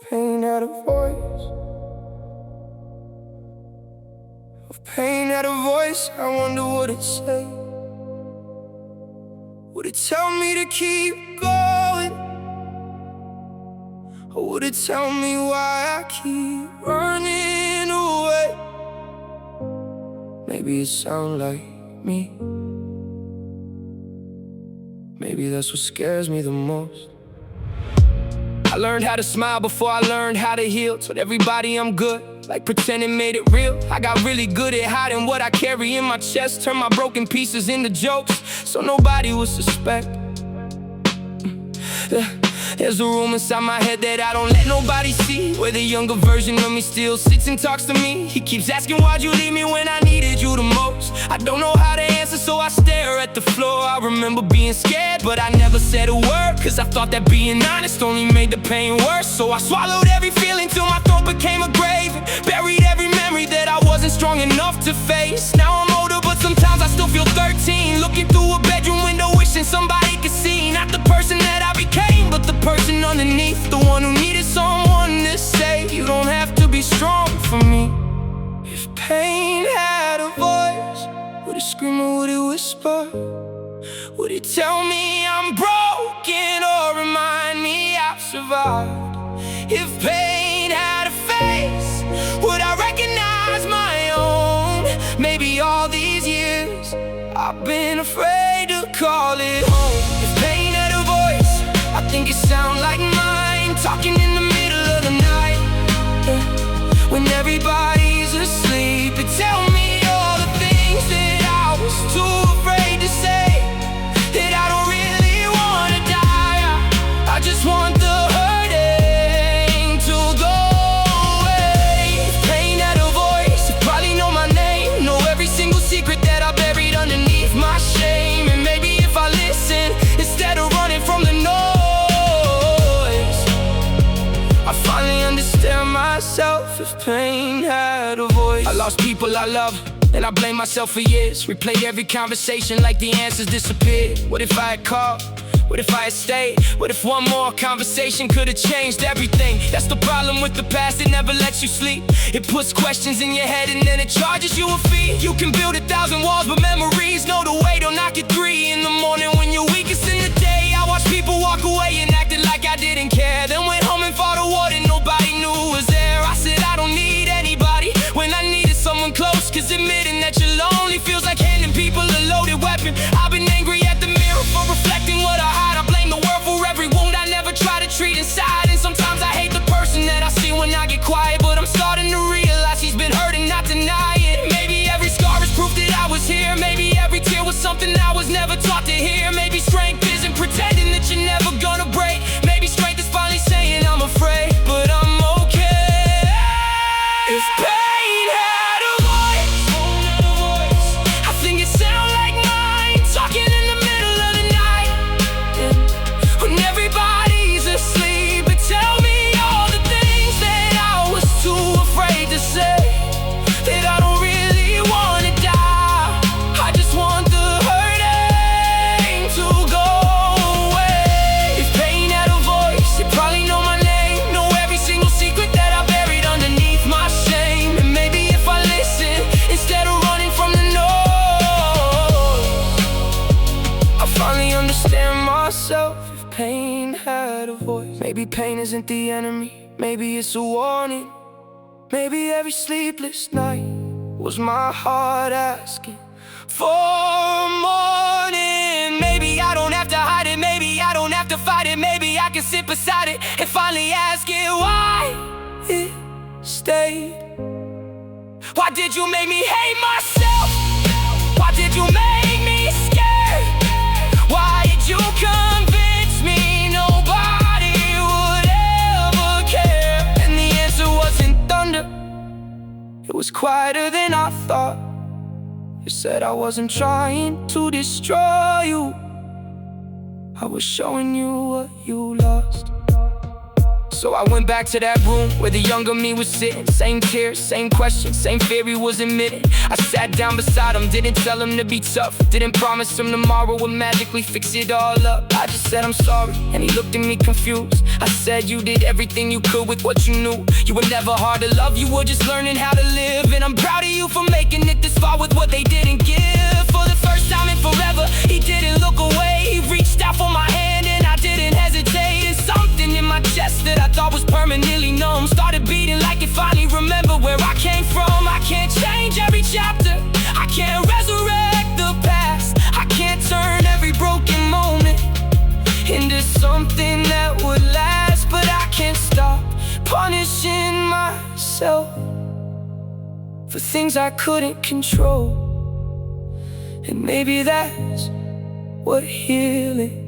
Pain had a voice. If pain had a voice, I wonder what it'd say. Would it tell me to keep going? Or would it tell me why I keep running away? Maybe it sounds like me. Maybe that's what scares me the most. I learned how to smile before I learned how to heal. Told everybody I'm good, like pretending made it real. I got really good at hiding what I carry in my chest. Turn my broken pieces into jokes, so nobody would suspect. There's a room inside my head that I don't let nobody see, where the younger version of me still sits and talks to me. He keeps asking, why'd you leave me when I needed you the most? I don't know how to answer, so I stare at the floor. I remember being scared, but I never said a word, cause I thought that being honest only made the pain worse. So I swallowed every feeling till my throat became a grave, and buried every memory that I wasn't strong enough to face. Now I'm older, but sometimes I still feel 13, looking through a bedroom window, wishing somebody could see. Not the person that I became, but the person underneath, the one who needed someone to say, you don't have to be strong for me. If pain had a voice, would it scream or would it whisper? Would it tell me I'm broken or remind me I've survived? If pain had a face, would I recognize my own? Maybe all these years I've been afraid to call it home. If pain had a voice, I think it sound like mine, talking in the middle of the night, when everybody's asleep. It tell me all the things that I was too afraid to say, that I don't really wanna die. I just want the hurting to go away. If pain had a voice, it'd probably know my name, know every single secret that I buried underneath my shame. And maybe if I listen, instead of running from the noise, I finally understand myself. If pain had a voice. I lost people I love, and I blame myself for years. Replayed every conversation like the answers disappeared. What if I had called? What if I had stayed? What if one more conversation could have changed everything? That's the problem with the past, it never lets you sleep. It puts questions in your head and then it charges you a fee. You can build 1,000 walls, but memories know the way. Don't knock at 3 in the morning when you're weakest in the day. I watched people walk away and acted like I didn't care, then went home and fought a war that nobody knew was there. I said I don't need anybody when I needed someone close, cause admitting that you're lonely feels like handing people a loaded weapon. I've been angry at the mirror for reflecting what I hide. I blame the world for every wound I never try to treat inside. And sometimes I hate the person that I see when I get quiet, but I'm starting to realize he's been hurting, not deny it. Maybe every scar is proof that I was here. Maybe every tear was something I was never taught to hear. Maybe strength isn't pretending that you're never gonna break. Maybe strength is finally saying I'm afraid, but I'm okay. If pain had a voice, I think it sound like mine, talking in the middle of the night, when everybody's asleep. It tell me all the things that I was too afraid to say, that I don't really wanna die. I just want the hurting to go away. If pain had a voice, it probably know my name, know every single secret that I buried underneath my shame. And maybe if I listen, instead of running from the noise, I finally understand myself. If pain had a voice, maybe pain isn't the enemy, maybe it's a warning. Maybe every sleepless night was my heart asking for a morning. Maybe I don't have to hide it, maybe I don't have to fight it. Maybe I can sit beside it and finally ask it why it stayed. Why did you make me hate myself? Why did you make me scared? Why did you convince me nobody would ever care? And the answer wasn't thunder, it was quieter than I thought. You said I wasn't trying to destroy you, I was showing you what you lost. So I went back to that room where the younger me was sitting. Same tears, same questions, same fear he was admitting. I sat down beside him, didn't tell him to be tough, didn't promise him tomorrow would magically fix it all up. I just said I'm sorry, and he looked at me confused. I said you did everything you could with what you knew. You were never hard to love, you were just learning how to live. And I'm proud of you for making it this far with what they didn't give. For the first time in forever, he didn't look away. He reached out for my hand and I didn't hesitate. And something in my chest that I thought was permanently numb started beating like it finally remembered where I came from. I can't change every chapter, I can't resurrect the past, I can't turn every broken moment into something that would last. But I can't stop punishing myself for things I couldn't control. And maybe that's what healing